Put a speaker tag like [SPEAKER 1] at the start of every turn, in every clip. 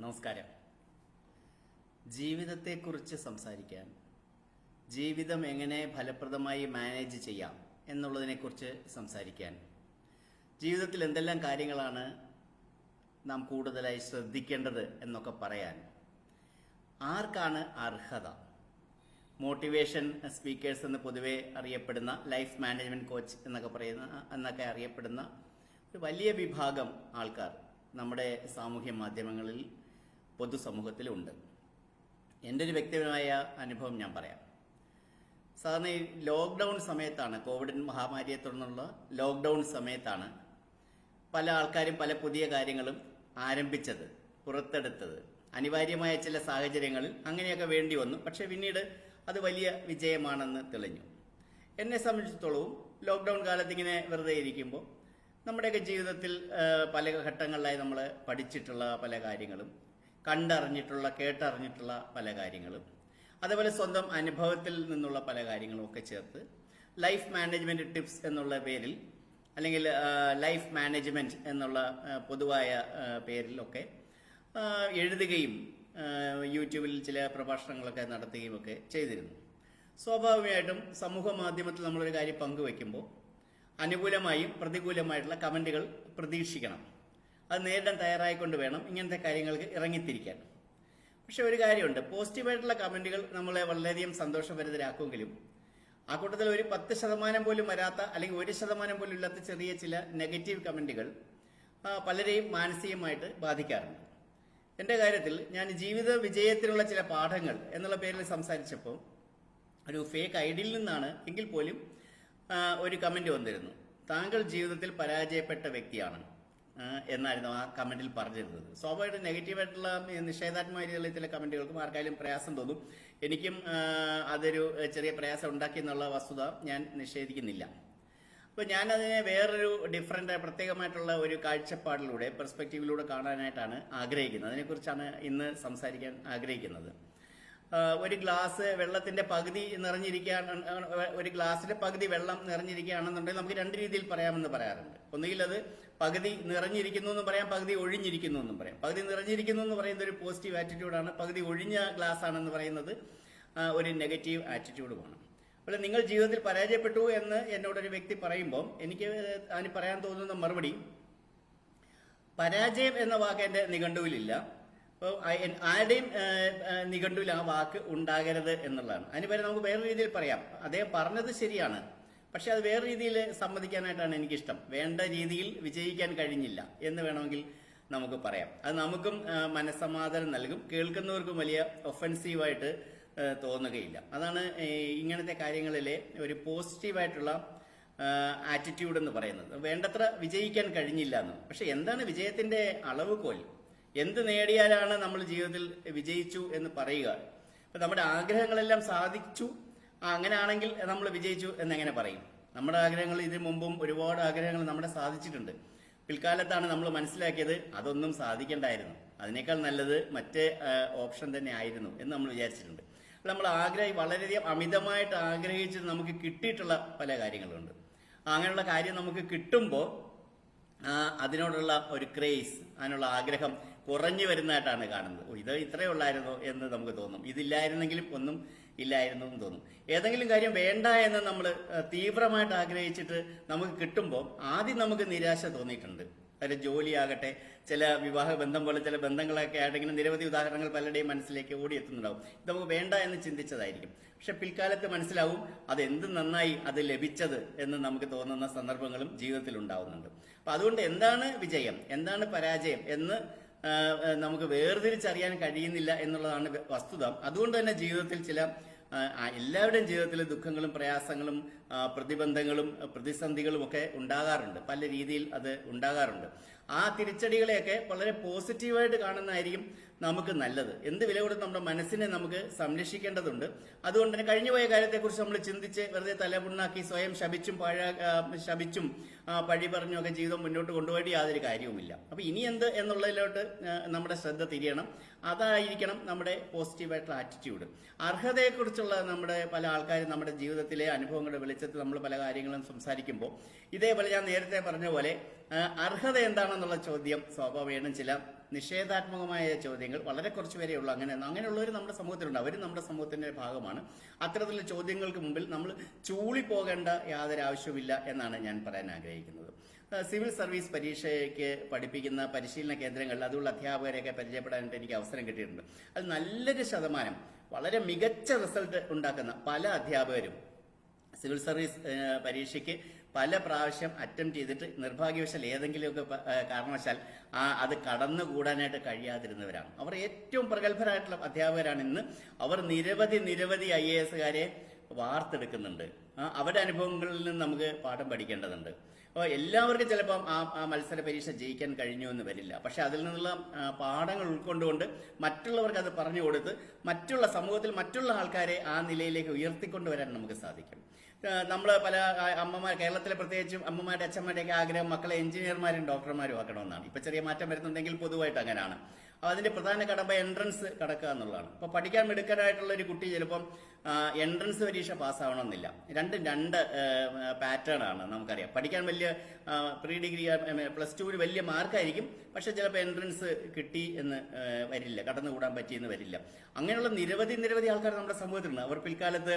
[SPEAKER 1] നമസ്കാരം. ജീവിതത്തെക്കുറിച്ച് സംസാരിക്കാൻ, ജീവിതം എങ്ങനെ ഫലപ്രദമായി മാനേജ് ചെയ്യാം എന്നുള്ളതിനെക്കുറിച്ച് സംസാരിക്കാൻ, ജീവിതത്തിൽ എന്തെല്ലാം കാര്യങ്ങളാണ് നാം കൂടുതലായി ശ്രദ്ധിക്കേണ്ടത് എന്നൊക്കെ പറയാൻ ആർക്കാണ് അർഹത? മോട്ടിവേഷൻ സ്പീക്കേഴ്സ് എന്ന് പൊതുവെ അറിയപ്പെടുന്ന, ലൈഫ് മാനേജ്മെന്റ് കോച്ച് എന്നൊക്കെ അറിയപ്പെടുന്ന ഒരു വലിയ വിഭാഗം ആൾക്കാർ നമ്മുടെ സാമൂഹ്യ മാധ്യമങ്ങളിൽ, പൊതുസമൂഹത്തിലുണ്ട്. എൻ്റെ ഒരു വ്യക്തിപരമായ അനുഭവം ഞാൻ പറയാം. സാധാരണ ഈ ലോക്ക്ഡൗൺ സമയത്താണ്, കോവിഡ് മഹാമാരിയെ തുടർന്നുള്ള ലോക്ക്ഡൗൺ സമയത്താണ് പല ആൾക്കാരും പല പുതിയ കാര്യങ്ങളും ആരംഭിച്ചത്, പുറത്തെടുത്തത്. അനിവാര്യമായ ചില സാഹചര്യങ്ങളിൽ അങ്ങനെയൊക്കെ വേണ്ടി വന്നു. പക്ഷെ പിന്നീട് അത് വലിയ വിജയമാണെന്ന് തെളിഞ്ഞു. എന്നെ സംബന്ധിച്ചിടത്തോളവും ലോക്ക്ഡൗൺ കാലത്ത് ഇങ്ങനെ വെറുതെ ഇരിക്കുമ്പോൾ നമ്മുടെയൊക്കെ ജീവിതത്തിൽ പല ഘട്ടങ്ങളിലായി നമ്മൾ പഠിച്ചിട്ടുള്ള പല കാര്യങ്ങളും, കണ്ടറിഞ്ഞിട്ടുള്ള, കേട്ടറിഞ്ഞിട്ടുള്ള പല കാര്യങ്ങളും, അതേപോലെ സ്വന്തം അനുഭവത്തിൽ നിന്നുള്ള പല കാര്യങ്ങളും ഒക്കെ ചേർത്ത് ലൈഫ് മാനേജ്മെന്റ് ടിപ്സ് എന്നുള്ള പേരിൽ, അല്ലെങ്കിൽ ലൈഫ് മാനേജ്മെന്റ് എന്നുള്ള പൊതുവായ പേരിലൊക്കെ എഴുതുകയും യൂട്യൂബിൽ ചില പ്രഭാഷണങ്ങളൊക്കെ നടത്തുകയും ഒക്കെ ചെയ്തിരുന്നു. സ്വാഭാവികമായിട്ടും സമൂഹ മാധ്യമത്തിൽ നമ്മളൊരു കാര്യം പങ്കുവെക്കുമ്പോൾ അനുകൂലമായും പ്രതികൂലമായിട്ടുള്ള കമന്റുകൾ പ്രതീക്ഷിക്കണം. അത് നേരിടാൻ തയ്യാറായിക്കൊണ്ട് വേണം ഇങ്ങനത്തെ കാര്യങ്ങൾക്ക് ഇറങ്ങിത്തിരിക്കാൻ. പക്ഷെ ഒരു കാര്യമുണ്ട്, പോസിറ്റീവായിട്ടുള്ള കമന്റുകൾ നമ്മളെ വളരെയധികം സന്തോഷഭരിതരാക്കുമെങ്കിലും ആ കൂട്ടത്തിൽ ഒരു 10% പോലും വരാത്ത, അല്ലെങ്കിൽ 1% പോലും ഇല്ലാത്ത ചെറിയ ചില നെഗറ്റീവ് കമന്റുകൾ പലരെയും മാനസികമായിട്ട് ബാധിക്കാറുണ്ട്. എൻ്റെ കാര്യത്തിൽ ഞാൻ ജീവിത വിജയത്തിലുള്ള ചില പാഠങ്ങൾ എന്നുള്ള പേരിൽ സംസാരിച്ചപ്പോൾ ഒരു ഫേക്ക് ഐഡിയിൽ നിന്നാണ് എങ്കിൽ പോലും ഒരു കമന്റ് വന്നിരുന്നു. താങ്കൾ ജീവിതത്തിൽ പരാജയപ്പെട്ട വ്യക്തിയാണ് എന്നായിരുന്നു ആ കമന്റിൽ പറഞ്ഞിരുന്നത്. സ്വാഭാവികമായിട്ടും നെഗറ്റീവായിട്ടുള്ള നിഷേധാത്മക രീതിയിലുള്ള ചില കമന്റുകൾക്കും ആർക്കായാലും പ്രയാസം തോന്നും. എനിക്കും അതൊരു ചെറിയ പ്രയാസം ഉണ്ടാക്കി എന്നുള്ള വസ്തുത ഞാൻ നിഷേധിക്കുന്നില്ല. അപ്പോൾ ഞാനതിനെ വേറൊരു ഡിഫറൻ്റ്, പ്രത്യേകമായിട്ടുള്ള ഒരു കാഴ്ചപ്പാടിലൂടെ, പെർസ്പെക്റ്റീവിലൂടെ കാണാനായിട്ടാണ് ആഗ്രഹിക്കുന്നത്. അതിനെക്കുറിച്ചാണ് ഇന്ന് സംസാരിക്കാൻ ആഗ്രഹിക്കുന്നത്. ഒരു ഗ്ലാസ് വെള്ളത്തിന്റെ പകുതി നിറഞ്ഞിരിക്കുകയാണ്, ഒരു ഗ്ലാസിന്റെ പകുതി വെള്ളം നിറഞ്ഞിരിക്കുകയാണെന്നുണ്ടെങ്കിൽ നമുക്ക് രണ്ട് രീതിയിൽ പറയാമെന്ന് പറയാറുണ്ട്. ഒന്നുകിൽ അത് പകുതി നിറഞ്ഞിരിക്കുന്നു എന്നും പറയാം, പകുതി ഒഴിഞ്ഞിരിക്കുന്നു എന്നും പറയാം. പകുതി നിറഞ്ഞിരിക്കുന്നു എന്ന് പറയുന്നത് ഒരു പോസിറ്റീവ് ആറ്റിറ്റ്യൂഡാണ്, പകുതി ഒഴിഞ്ഞ ഗ്ലാസ് ആണെന്ന് പറയുന്നത് ഒരു നെഗറ്റീവ് ആറ്റിറ്റ്യൂഡുമാണ്. അപ്പോൾ നിങ്ങൾ ജീവിതത്തിൽ പരാജയപ്പെട്ടു എന്ന് എന്നോടൊരു വ്യക്തി പറയുമ്പോൾ എനിക്ക് അതിന് പറയാൻ തോന്നുന്ന മറുപടി, പരാജയം എന്ന വാക്ക് എൻ്റെ നിഘണ്ടുവിലില്ല. അപ്പോൾ ആരുടെയും നിഘണ്ടുവിൽ ആ വാക്ക് ഉണ്ടാകരുത് എന്നുള്ളതാണ്. അതിന് പേര് നമുക്ക് വേറെ രീതിയിൽ പറയാം, അദ്ദേഹം പറഞ്ഞത് ശരിയാണ്, പക്ഷെ അത് വേറെ രീതിയിൽ സമ്മതിക്കാനായിട്ടാണ് എനിക്കിഷ്ടം. വേണ്ട രീതിയിൽ വിജയിക്കാൻ കഴിഞ്ഞില്ല എന്ന് വേണമെങ്കിൽ നമുക്ക് പറയാം. അത് നമുക്കും മനസ്സമാധാനം നൽകും, കേൾക്കുന്നവർക്കും വലിയ ഒഫൻസീവായിട്ട് തോന്നുകയില്ല. അതാണ് ഇങ്ങനത്തെ കാര്യങ്ങളിലെ ഒരു പോസിറ്റീവായിട്ടുള്ള ആറ്റിറ്റ്യൂഡ് എന്ന് പറയുന്നത്. വേണ്ടത്ര വിജയിക്കാൻ കഴിഞ്ഞില്ല എന്ന്. പക്ഷെ എന്താണ് വിജയത്തിന്റെ അളവുകോൽ? എന്ത് നേടിയാലാണ് നമ്മൾ ജീവിതത്തിൽ വിജയിച്ചു എന്ന് പറയുക? ഇപ്പൊ നമ്മുടെ ആഗ്രഹങ്ങളെല്ലാം സാധിച്ചു, അങ്ങനെയാണെങ്കിൽ നമ്മൾ വിജയിച്ചു എന്നെങ്ങനെ പറയും? നമ്മുടെ ആഗ്രഹങ്ങൾ ഇതിനു മുമ്പും ഒരുപാട് ആഗ്രഹങ്ങൾ നമ്മുടെ സാധിച്ചിട്ടുണ്ട്. പിൽക്കാലത്താണ് നമ്മൾ മനസ്സിലാക്കിയത് അതൊന്നും സാധിക്കണ്ടായിരുന്നു, അതിനേക്കാൾ നല്ലത് മറ്റേ ഓപ്ഷൻ തന്നെ ആയിരുന്നു എന്ന് നമ്മൾ വിചാരിച്ചിട്ടുണ്ട്. നമ്മൾ വളരെയധികം അമിതമായിട്ട് ആഗ്രഹിച്ച് നമുക്ക് കിട്ടിയിട്ടുള്ള പല കാര്യങ്ങളുണ്ട്. അങ്ങനെയുള്ള കാര്യം നമുക്ക് കിട്ടുമ്പോൾ അതിനോടുള്ള ഒരു ക്രേസ്, അതിനുള്ള ആഗ്രഹം കുറഞ്ഞു വരുന്നതായിട്ടാണ് കാണുന്നത്. ഇത് ഇത്രയേ ഉള്ളായിരുന്നോ എന്ന് നമുക്ക് തോന്നും. ഇതില്ലായിരുന്നെങ്കിലും ഒന്നും ഇല്ലായിരുന്നു എന്ന് തോന്നും. ഏതെങ്കിലും കാര്യം വേണ്ട എന്ന് നമ്മൾ തീവ്രമായിട്ട് ആഗ്രഹിച്ചിട്ട് നമുക്ക് കിട്ടുമ്പോൾ ആദ്യം നമുക്ക് നിരാശ തോന്നിയിട്ടുണ്ട്. അതിൽ ജോലിയാകട്ടെ, ചില വിവാഹ ബന്ധം പോലെ ചില ബന്ധങ്ങളൊക്കെ ആയിട്ടിങ്ങനെ നിരവധി ഉദാഹരണങ്ങൾ പലരുടെയും മനസ്സിലേക്ക് ഓടിയെത്തുന്നുണ്ടാവും. ഇത് നമുക്ക് വേണ്ട എന്ന് ചിന്തിച്ചതായിരിക്കും. പക്ഷെ പിൽക്കാലത്ത് മനസ്സിലാവും അതെന്ത് നന്നായി അത് ലഭിച്ചത് എന്ന് നമുക്ക് തോന്നുന്ന സന്ദർഭങ്ങളും ജീവിതത്തിൽ ഉണ്ടാവുന്നുണ്ട്. അപ്പൊ അതുകൊണ്ട് എന്താണ് വിജയം, എന്താണ് പരാജയം എന്ന് നമുക്ക് വേർതിരിച്ചറിയാൻ കഴിയുന്നില്ല എന്നുള്ളതാണ് വസ്തുത. അതുകൊണ്ട് തന്നെ ജീവിതത്തിൽ എല്ലാവരുടെയും ജീവിതത്തിൽ ദുഃഖങ്ങളും പ്രയാസങ്ങളും പ്രതിബന്ധങ്ങളും പ്രതിസന്ധികളും ഒക്കെ ഉണ്ടാകാറുണ്ട്. പല രീതിയിൽ അത് ഉണ്ടാകാറുണ്ട്. ആ തിരിച്ചടികളെയൊക്കെ വളരെ പോസിറ്റീവായിട്ട് കാണുന്നതായിരിക്കും നമുക്ക് നല്ലത്. എന്ത് വില കൊടുത്ത് നമ്മുടെ മനസ്സിനെ നമുക്ക് സംരക്ഷിക്കേണ്ടതുണ്ട്. അതുകൊണ്ട് തന്നെ കഴിഞ്ഞുപോയ കാര്യത്തെക്കുറിച്ച് നമ്മൾ ചിന്തിച്ച് വെറുതെ തലപുണ്ണാക്കി സ്വയം ശപിച്ചും പഴി പറഞ്ഞും ഒക്കെ ജീവിതം മുന്നോട്ട് കൊണ്ടുപോയിട്ട് യാതൊരു കാര്യവുമില്ല. അപ്പൊ ഇനി എന്ത് എന്നുള്ളതിലോട്ട് നമ്മുടെ ശ്രദ്ധ തിരിയണം. അതായിരിക്കണം നമ്മുടെ പോസിറ്റീവായിട്ടുള്ള ആറ്റിറ്റ്യൂഡ്. അർഹതയെക്കുറിച്ചുള്ള നമ്മുടെ പല ആൾക്കാരും നമ്മുടെ ജീവിതത്തിലെ അനുഭവങ്ങളുടെ വെളിച്ചത്തിൽ നമ്മൾ പല കാര്യങ്ങളും സംസാരിക്കുമ്പോൾ ഇതേപോലെ ഞാൻ നേരത്തെ പറഞ്ഞ പോലെ അർഹത എന്താണെന്നുള്ള ചോദ്യം സ്വാഭാവികമായിട്ടും ചില നിഷേധാത്മകമായ ചോദ്യങ്ങൾ വളരെ കുറച്ച് പേരേ ഉള്ളൂ. അങ്ങനെയുള്ളവർ നമ്മുടെ സമൂഹത്തിലുണ്ട്, അവരും നമ്മുടെ സമൂഹത്തിന്റെ ഭാഗമാണ്. അത്തരത്തിലുള്ള ചോദ്യങ്ങൾക്ക് മുമ്പിൽ നമ്മൾ ചൂളി പോകേണ്ട യാതൊരു ആവശ്യവുമില്ല എന്നാണ് ഞാൻ പറയാൻ ആഗ്രഹിക്കുന്നത്. സിവിൽ സർവീസ് പരീക്ഷയ്ക്ക് പഠിപ്പിക്കുന്ന പരിശീലന കേന്ദ്രങ്ങളിൽ അതുള്ള അധ്യാപകരെയൊക്കെ പരിചയപ്പെടാനായിട്ട് എനിക്ക് അവസരം കിട്ടിയിട്ടുണ്ട്. അത് നല്ലൊരു ശതമാനം വളരെ മികച്ച റിസൾട്ട് ഉണ്ടാക്കുന്ന പല അധ്യാപകരും സിവിൽ സർവീസ് പരീക്ഷയ്ക്ക് പല പ്രാവശ്യം അറ്റംപ്റ്റ് ചെയ്തിട്ട് നിർഭാഗ്യവശാൽ ഏതെങ്കിലുമൊക്കെ കാരണവശാൽ അത് കടന്നുകൂടാനായിട്ട് കഴിയാതിരുന്നവരാണ്. അവർ ഏറ്റവും പ്രഗത്ഭരായിട്ടുള്ള അധ്യാപകരാണ് ഇന്ന്. അവർ നിരവധി IASകാരെ വാർത്തെടുക്കുന്നുണ്ട്. അവരുടെ അനുഭവങ്ങളിൽ നിന്ന് നമുക്ക് പാഠം പഠിക്കേണ്ടതുണ്ട്. അപ്പോൾ എല്ലാവർക്കും ചിലപ്പം ആ മത്സര പരീക്ഷ ജയിക്കാൻ കഴിഞ്ഞു എന്ന് വരില്ല. പക്ഷെ അതിൽ നിന്നുള്ള പാഠങ്ങൾ ഉൾക്കൊണ്ടുകൊണ്ട് മറ്റുള്ളവർക്ക് അത് പറഞ്ഞു കൊടുത്ത് മറ്റുള്ള സമൂഹത്തിൽ മറ്റുള്ള ആൾക്കാരെ ആ നിലയിലേക്ക് ഉയർത്തിക്കൊണ്ടുവരാൻ നമുക്ക് സാധിക്കും. നമ്മൾ പല അമ്മമാർ, കേരളത്തിലെ പ്രത്യേകിച്ചും അമ്മമാരുടെ അച്ഛന്മാരുടെയൊക്കെ ആഗ്രഹം മക്കളെ എഞ്ചിനീയർമാരും ഡോക്ടർമാരും ആക്കണമെന്നാണ്. ഇപ്പൊ ചെറിയ മാറ്റം വരുന്നുണ്ടെങ്കിൽ പൊതുവായിട്ട് അങ്ങനെയാണ്. അതിന്റെ പ്രധാന കടമ്പ എൻട്രൻസ് കടക്കുക എന്നുള്ളതാണ്. ഇപ്പൊ പഠിക്കാൻ മിടുക്കനായിട്ടുള്ള ഒരു കുട്ടി ചിലപ്പം എൻട്രൻസ് പരീക്ഷ പാസ്സാവണമെന്നില്ല. രണ്ട് പാറ്റേൺ ആണ് നമുക്കറിയാം. പഠിക്കാൻ വലിയ പ്രീ ഡിഗ്രി +2 വലിയ മാർക്കായിരിക്കും, പക്ഷെ ചിലപ്പോൾ എൻട്രൻസ് കിട്ടി എന്ന് വരില്ല, കടന്നുകൂടാൻ പറ്റിയെന്ന് വരില്ല. അങ്ങനെയുള്ള നിരവധി ആൾക്കാർ നമ്മുടെ സമൂഹത്തിലുണ്ട്. അവർ പിൽക്കാലത്ത്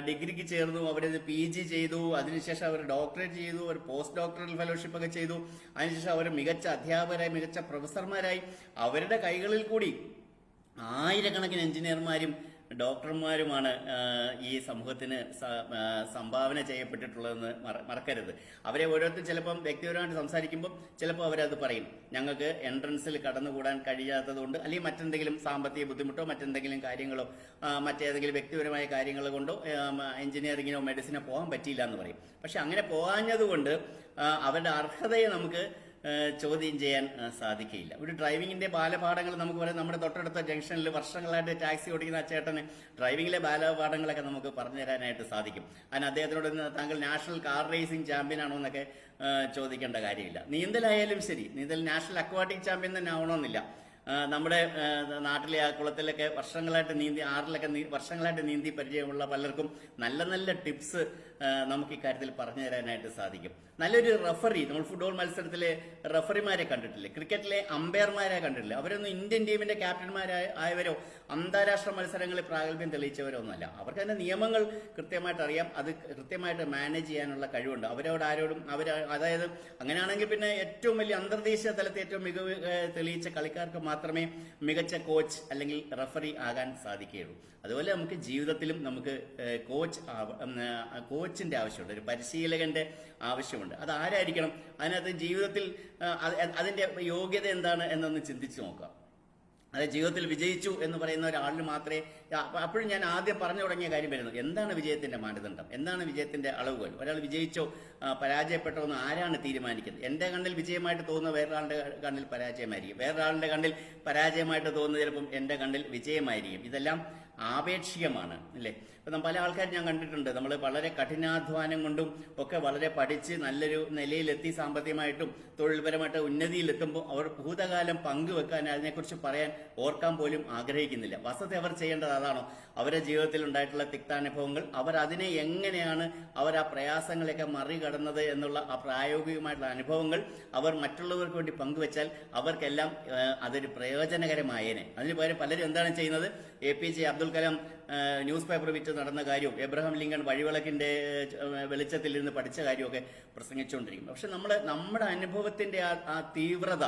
[SPEAKER 1] ഡിഗ്രിക്ക് ചേർന്നു, അവരത് PG ചെയ്തു, അതിനുശേഷം അവർ ഡോക്ടറേറ്റ് ചെയ്തു, അവർ പോസ്റ്റ് ഡോക്ടറൽ ഫെലോഷിപ്പ് ഒക്കെ ചെയ്തു, അതിനുശേഷം അവർ മികച്ച അധ്യാപകരായി, മികച്ച പ്രൊഫസർമാരായി അവരുടെ കൈകളിൽ കൂടി ആയിരക്കണക്കിന് എഞ്ചിനീയർമാരും ഡോക്ടർമാരുമാണ് ഈ സമൂഹത്തിന് സംഭാവന ചെയ്യപ്പെട്ടിട്ടുള്ളതെന്ന് മറക്കരുത്. അവരെ ഓരോരുത്തരും ചിലപ്പം വ്യക്തിപരമായിട്ട് സംസാരിക്കുമ്പോൾ ചിലപ്പോൾ അവരത് പറയും, ഞങ്ങൾക്ക് എൻട്രൻസിൽ കടന്നുകൂടാൻ കഴിയാത്തതുകൊണ്ട്, അല്ലെങ്കിൽ മറ്റെന്തെങ്കിലും സാമ്പത്തിക ബുദ്ധിമുട്ടോ മറ്റെന്തെങ്കിലും കാര്യങ്ങളോ മറ്റേതെങ്കിലും വ്യക്തിപരമായ കാര്യങ്ങൾ കൊണ്ടോ എഞ്ചിനീയറിങ്ങിനോ മെഡിസിനോ പോകാൻ പറ്റിയില്ല എന്ന് പറയും. പക്ഷെ അങ്ങനെ പോകാഞ്ഞതുകൊണ്ട് അവരുടെ അർഹതയെ നമുക്ക് ചോദ്യം ചെയ്യാൻ സാധിക്കില്ല. ഒരു ഡ്രൈവിങ്ങിന്റെ ബാലപാഠങ്ങൾ നമുക്ക് പറയാം. നമ്മുടെ തൊട്ടടുത്ത ജംഗ്ഷനിൽ വർഷങ്ങളായിട്ട് ടാക്സി ഓടിക്കുന്ന ചേട്ടന് ഡ്രൈവിംഗിലെ ബാലപാഠങ്ങളൊക്കെ നമുക്ക് പറഞ്ഞു തരാനായിട്ട് സാധിക്കും. അതിന് അദ്ദേഹത്തിനോട് താങ്കൾ നാഷണൽ കാർ റേസിംഗ് ചാമ്പ്യൻ ആണോ എന്നൊക്കെ ചോദിക്കേണ്ട കാര്യമില്ല. നീന്തലായാലും ശരി, നീന്തൽ നാഷണൽ അക്വാട്ടിക് ചാമ്പ്യൻ തന്നെ ആവണമെന്നില്ല. നമ്മുടെ നാട്ടിലെ ആ കുളത്തിലൊക്കെ വർഷങ്ങളായിട്ട് നീന്തി, ആറിലൊക്കെ വർഷങ്ങളായിട്ട് നീന്തി പരിചയമുള്ള പലർക്കും നല്ല ടിപ്സ് നമുക്ക് ഇക്കാര്യത്തിൽ പറഞ്ഞു തരാനായിട്ട് സാധിക്കും. നല്ലൊരു റഫറി, നമ്മൾ ഫുട്ബോൾ മത്സരത്തിലെ റഫറിമാരെ കണ്ടിട്ടില്ലേ, ക്രിക്കറ്റിലെ അമ്പയർമാരെ കണ്ടിട്ടില്ലേ, അവരൊന്നും ഇന്ത്യൻ ടീമിന്റെ ക്യാപ്റ്റന്മാരായവരോ അന്താരാഷ്ട്ര മത്സരങ്ങളിൽ പ്രാഗൽഭ്യം തെളിയിച്ചവരോ ഒന്നുമല്ല. അവർക്ക് അതിന്റെ നിയമങ്ങൾ കൃത്യമായിട്ട് അറിയാം, അത് കൃത്യമായിട്ട് മാനേജ് ചെയ്യാനുള്ള കഴിവുണ്ട്. അവരോട് ആരോടും അതായത് അങ്ങനെയാണെങ്കിൽ പിന്നെ ഏറ്റവും വലിയ അന്തർദേശീയ തലത്തിൽ ഏറ്റവും മികവ് തെളിയിച്ച കളിക്കാർക്ക് മാത്രമേ മികച്ച കോച്ച് അല്ലെങ്കിൽ റഫറി ആകാൻ സാധിക്കുകയുള്ളൂ. അതുപോലെ നമുക്ക് ജീവിതത്തിലും നമുക്ക് കോച്ചിന്റെ ആവശ്യമുണ്ട്, ഒരു പരിശീലകന്റെ ആവശ്യമുണ്ട്. അത് ആരായിരിക്കണം? അതിനകത്ത് ജീവിതത്തിൽ അതിന്റെ യോഗ്യത എന്താണ് എന്നൊന്ന് ചിന്തിച്ചു നോക്കാം. അതായത് ജീവിതത്തിൽ വിജയിച്ചു എന്ന് പറയുന്ന ഒരാളിന് മാത്രമേ, അപ്പോഴും ഞാൻ ആദ്യം പറഞ്ഞു തുടങ്ങിയ കാര്യം വരുന്നത്, എന്താണ് വിജയത്തിന്റെ മാനദണ്ഡം, എന്താണ് വിജയത്തിന്റെ അളവുകൾ? ഒരാൾ വിജയിച്ചോ പരാജയപ്പെട്ടോ എന്ന് ആരാണ് തീരുമാനിക്കുന്നത്? എന്റെ കണ്ണിൽ വിജയമായിട്ട് തോന്നുന്ന വേറൊരാളുടെ കണ്ണിൽ പരാജയമായിരിക്കും, വേറൊരാളുടെ കണ്ണിൽ പരാജയമായിട്ട് തോന്നുന്നത് ചിലപ്പം എന്റെ കണ്ണിൽ വിജയമായിരിക്കും. ഇതെല്ലാം ആപേക്ഷികമാണ് അല്ലേ? ഇപ്പം പല ആൾക്കാരും ഞാൻ കണ്ടിട്ടുണ്ട്, നമ്മൾ വളരെ കഠിനാധ്വാനം കൊണ്ടും ഒക്കെ വളരെ പഠിച്ച് നല്ലൊരു നിലയിലെത്തി, സാമ്പത്തികമായിട്ടും തൊഴിൽപരമായിട്ട് ഉന്നതിയിലെത്തുമ്പോൾ അവർ ഭൂതകാലം പങ്കുവെക്കാൻ, അതിനെക്കുറിച്ച് പറയാൻ, ഓർക്കാൻ പോലും ആഗ്രഹിക്കുന്നില്ല. വസ്തുത അവർ ചെയ്യേണ്ടത് അതാണോ? അവരുടെ ജീവിതത്തിൽ ഉണ്ടായിട്ടുള്ള തിക്താനുഭവങ്ങൾ, അവർ അതിനെ എങ്ങനെയാണ് അവർ ആ പ്രയാസങ്ങളെയൊക്കെ മറികടന്നത് എന്നുള്ള ആ പ്രായോഗികമായിട്ടുള്ള അനുഭവങ്ങൾ അവർ മറ്റുള്ളവർക്ക് വേണ്ടി പങ്കുവെച്ചാൽ അവർക്കെല്ലാം അതൊരു പ്രയോജനകരമായേനെ. അതിന് പകരം പലരും എന്താണ് ചെയ്യുന്നത്? APJ Abdul Kalam news paper വിറ്റ് നടന്ന കാര്യവും എബ്രഹാം ലിങ്കൺ വഴിവിളക്കിന്റെ വെളിച്ചത്തിൽ നിന്ന് പഠിച്ച കാര്യമൊക്കെ പ്രസംഗിച്ചുകൊണ്ടിരിക്കും. പക്ഷെ നമ്മുടെ അനുഭവത്തിന്റെ ആ തീവ്രത,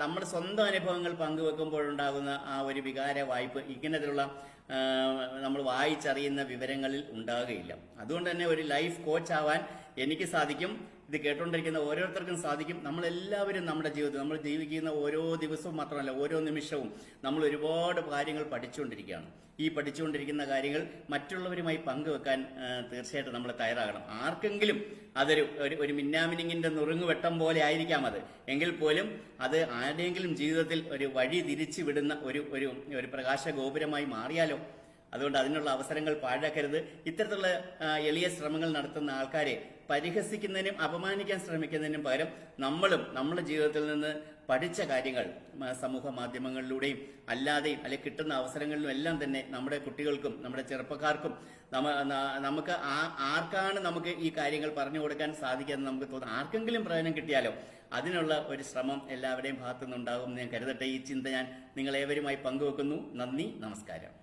[SPEAKER 1] നമ്മുടെ സ്വന്തം അനുഭവങ്ങൾ പങ്കുവെക്കുമ്പോഴുണ്ടാകുന്ന ആ ഒരു വികാര വായ്പ ഇങ്ങനത്തിലുള്ള നമ്മൾ വായിച്ചറിയുന്ന വിവരങ്ങളിൽ ഉണ്ടാകുകയില്ല. അതുകൊണ്ട് തന്നെ ഒരു ലൈഫ് കോച്ച് ആവാൻ എനിക്ക് സാധിക്കും, ഇത് കേട്ടുകൊണ്ടിരിക്കുന്ന ഓരോരുത്തർക്കും സാധിക്കും. നമ്മളെല്ലാവരും നമ്മുടെ ജീവിതത്തിൽ, നമ്മൾ ജീവിക്കുന്ന ഓരോ ദിവസവും മാത്രമല്ല ഓരോ നിമിഷവും നമ്മൾ ഒരുപാട് കാര്യങ്ങൾ പഠിച്ചുകൊണ്ടിരിക്കുകയാണ്. ഈ പഠിച്ചുകൊണ്ടിരിക്കുന്ന കാര്യങ്ങൾ മറ്റുള്ളവരുമായി പങ്കുവെക്കാൻ തീർച്ചയായിട്ടും നമ്മൾ തയ്യാറാകണം. ആർക്കെങ്കിലും അതൊരു ഒരു മിന്നാമിനിങ്ങിന്റെ നുറുങ്ങുവെട്ടം പോലെ ആയിരിക്കാം അത്, എങ്കിൽ പോലും അത് ആരുടെയെങ്കിലും ജീവിതത്തിൽ ഒരു വഴി തിരിച്ചു വിടുന്ന ഒരു പ്രകാശ ഗോപുരമായി മാറിയാലോ? അതുകൊണ്ട് അതിനുള്ള അവസരങ്ങൾ പാഴാക്കരുത്. ഇത്തരത്തിലുള്ള എളിയ ശ്രമങ്ങൾ നടത്തുന്ന ആൾക്കാരെ പരിഹസിക്കുന്നതിനും അപമാനിക്കാൻ ശ്രമിക്കുന്നതിനും പകരം നമ്മളും നമ്മുടെ ജീവിതത്തിൽ നിന്ന് പഠിച്ച കാര്യങ്ങൾ സമൂഹ മാധ്യമങ്ങളിലൂടെയും അല്ലാതെയും അല്ലെങ്കിൽ കിട്ടുന്ന അവസരങ്ങളിലും എല്ലാം തന്നെ നമ്മുടെ കുട്ടികൾക്കും നമ്മുടെ ചെറുപ്പക്കാർക്കും നമുക്ക് ആർക്കാണ് നമുക്ക് ഈ കാര്യങ്ങൾ പറഞ്ഞു കൊടുക്കാൻ സാധിക്കാന്ന് നമുക്ക് തോന്നുന്നു. ആർക്കെങ്കിലും പ്രയോജനം കിട്ടിയാലോ അതിനുള്ള ഒരു ശ്രമം എല്ലാവരുടെയും ഭാഗത്തുനിന്നുണ്ടാകും എന്ന് ഞാൻ കരുതട്ടെ. ഈ ചിന്ത ഞാൻ നിങ്ങളേവരുമായി പങ്കുവെക്കുന്നു. നന്ദി, നമസ്കാരം.